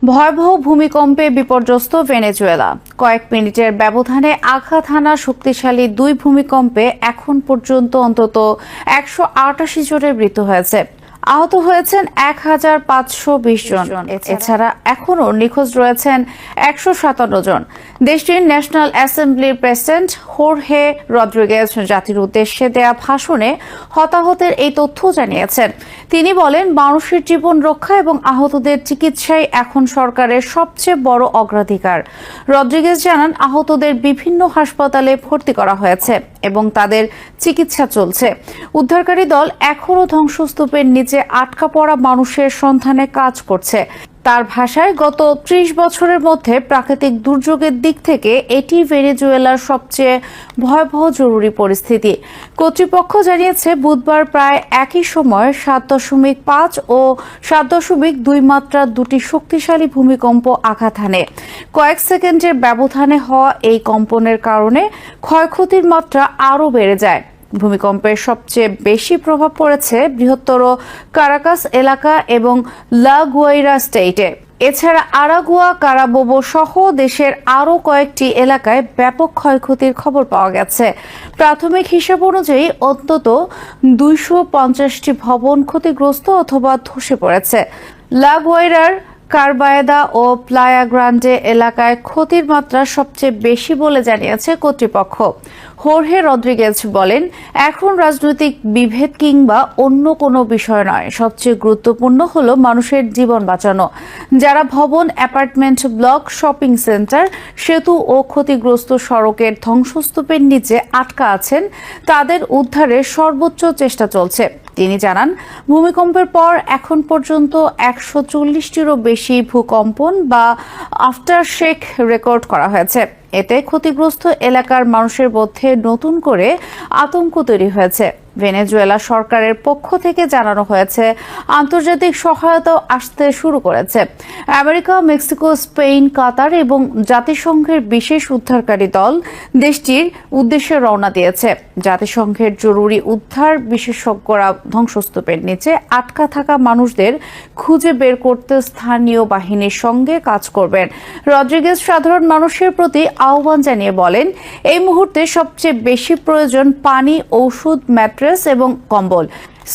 ভয়াবহ ভূমিকম্পে বিপর্যস্ত ভেনেজুয়েলা। কয়েক মিনিটের ব্যবধানে আঘাত হানা শক্তিশালী দুই ভূমিকম্পে এখন পর্যন্ত অন্তত ১৮৮ জনের মৃত্যু হয়েছে। আহত হয়েছেন ১,৫২০ জন। এছাড়া এখনও নিখোঁজ রয়েছেন ১৫৭ জন। দেশটির ন্যাশনাল অ্যাসেম্বলির প্রেসিডেন্ট হোর্হে রদ্রিগেজ জাতির উদ্দেশ্যে দেয়া ভাষণে হতাহতের এই তথ্য জানিয়েছেন। তিনি বলেন, মানুষের জীবন রক্ষা এবং আহতদের চিকিৎসাই এখন সরকারের সবচেয়ে বড় অগ্রাধিকার। রদ্রিগেজ জানান, আহতদের বিভিন্ন হাসপাতালে ভর্তি করা হয়েছে এবং তাদের চিকিৎসা চলছে। উদ্ধারকারী দল এখনও ধ্বংসস্তূপের নিচে আটকা পড়া মানুষের সন্ধানে কাজ করছে। তার ভাষায়, গত ৩০ বছরের মধ্যে প্রাকৃতিক দুর্যোগের দিক থেকে এটি ভেনেজুয়েলার সবচেয়ে ভয়াবহ জরুরি পরিস্থিতি। কর্তৃপক্ষ জানিয়েছে, বুধবার প্রায় একই সময়ে ৭.৫ ও ৭.২ মাত্রার দুটি শক্তিশালী ভূমিকম্প আঘাত হানে। কয়েক সেকেন্ডের ব্যবধানে হওয়া এই কম্পনের কারণে ক্ষয়ক্ষতির মাত্রা আরও বেড়ে যায়। ভূমিকম্পের সবচেয়ে বেশি প্রভাব পড়েছে বৃহত্তর কারাকাস এলাকা এবং লা গুয়াইরা স্টেটে। এছাড়া আরাগুয়া, কারাবোবো সহ দেশের আরও কয়েকটি এলাকায় ব্যাপক ক্ষয়ক্ষতির খবর পাওয়া গেছে। প্রাথমিক হিসাব অনুযায়ী অন্তত ২৫০টি ভবন ক্ষতিগ্রস্ত অথবা ধসে পড়েছে। লা গুয়াইরার কারবায়েদা ও প্লায়া গ্রান্ডে এলাকায় ক্ষতির মাত্রা সবচেয়ে বেশি বলে জানিয়েছে কর্তৃপক্ষ। হোর্হে রদ্রিগেজ বলেন, এখন রাজনৈতিক বিভেদ কিংবা অন্য কোনো বিষয় নয়, সবচেয়ে গুরুত্বপূর্ণ হলো মানুষের জীবন বাঁচানো। যারা ভবন, অ্যাপার্টমেন্ট ব্লক, শপিং সেন্টার, সেতু ও ক্ষতিগ্রস্ত সড়কের ধ্বংসস্তূপের নিচে আটকা আছেন, তাদের উদ্ধারের সর্বোচ্চ চেষ্টা চলছে। তিনি জানান, ভূমিকম্পের পর এখন পর্যন্ত ১৪০টিরও বেশি ভূকম্পন বা আফটারশেক রেকর্ড করা হয়েছে। এতে ক্ষতিগ্রস্ত এলাকার মানুষের মধ্যে নতুন করে আতঙ্ক তৈরি হয়েছে। ভেনেজুয়েলা সরকারের পক্ষ থেকে জানানো হয়েছে, আন্তর্জাতিক সহায়তাও আসতে শুরু করেছে। আমেরিকা, মেক্সিকো, স্পেন, কাতার এবং জাতিসংঘের বিশেষ উদ্ধারকারী দল দেশটির উদ্দেশ্যে রওনা দিয়েছে। জাতিসংঘের জরুরি উদ্ধার বিশেষজ্ঞরা ধ্বংসস্তূপের নিচে আটকা থাকা মানুষদের খুঁজে বের করতে স্থানীয় বাহিনীর সঙ্গে কাজ করবেন। রদ্রিগেজ সাধারণ মানুষের প্রতি আহ্বান জানিয়ে বলেন, এই মুহূর্তে সবচেয়ে বেশি প্রয়োজন পানি, ঔষধ, ম্যাট্রেস এবং কম্বল।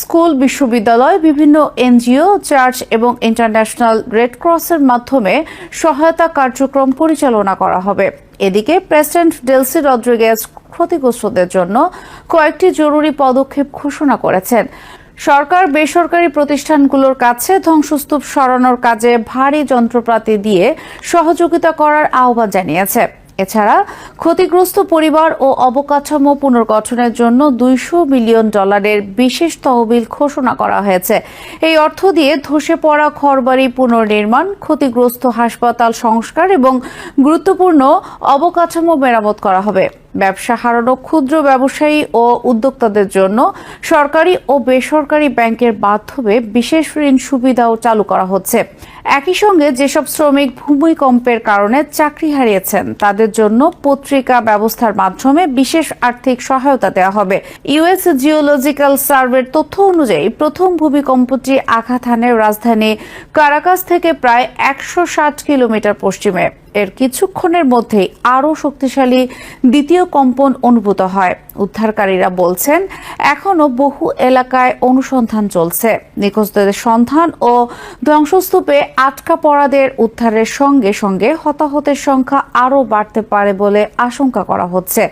স্কুল, বিশ্ববিদ্যালয়, বিভিন্ন এনজিও, চার্চ এবং ইন্টারন্যাশনাল রেড ক্রসের মাধ্যমে সহায়তা কার্যক্রম পরিচালনা করা হবে। এদিকে প্রেসিডেন্ট ডেলসি রদ্রিগেজ ক্ষতিগ্রস্তদের জন্য কয়েকটি জরুরি পদক্ষেপ ঘোষণা করেছেন। সরকার বেসরকারি প্রতিষ্ঠানগুলোর কাছে ধ্বংসস্তূপ সরানোর কাজে ভারী যন্ত্রপাতি দিয়ে সহযোগিতা করার আহ্বান জানিয়েছে। এছাড়া ক্ষতিগ্রস্ত পরিবার ও অবকাঠামো পুনর্গঠনের জন্য $২০০ মিলিয়ন বিশেষ তহবিল ঘোষণা করা হয়েছে। এই অর্থ দিয়ে ধসে পড়া ঘরবাড়ি পুনর্নির্মাণ, ক্ষতিগ্রস্ত হাসপাতাল সংস্কার এবং গুরুত্বপূর্ণ অবকাঠামো মেরামত করা হবে। ব্যবসা হারানো ক্ষুদ্র ব্যবসায়ী ও উদ্যোক্তাদের জন্য সরকারি ও বেসরকারি ব্যাংকের মাধ্যমে বিশেষ ঋণ সুবিধাও চালু করা হচ্ছে। একই সঙ্গে যেসব শ্রমিক ভূমিকম্পের কারণে চাকরি হারিয়েছেন, তাদের জন্য পত্রিকা ব্যবস্থার মাধ্যমে বিশেষ আর্থিক সহায়তা দেওয়া হবে। ইউএস জিওলজিক্যাল সার্ভের তথ্য অনুযায়ী প্রথম ভূমিকম্পটি আঘাত হানে রাজধানী কারাকাস থেকে প্রায় ১৬০ কিলোমিটার পশ্চিমে। এর কিছুক্ষণের মধ্যেই আরও শক্তিশালী দ্বিতীয় কম্পন অনুভূত হয়। উদ্ধারকারীরা বলছেন, এখনও বহু এলাকায় অনুসন্ধান চলছে। নিখোঁজদের সন্ধান ও ধ্বংসস্তূপে আটকা পড়াদের উদ্ধারের সঙ্গে সঙ্গে হতাহতের সংখ্যা আরও বাড়তে পারে বলে আশঙ্কা করা হচ্ছে।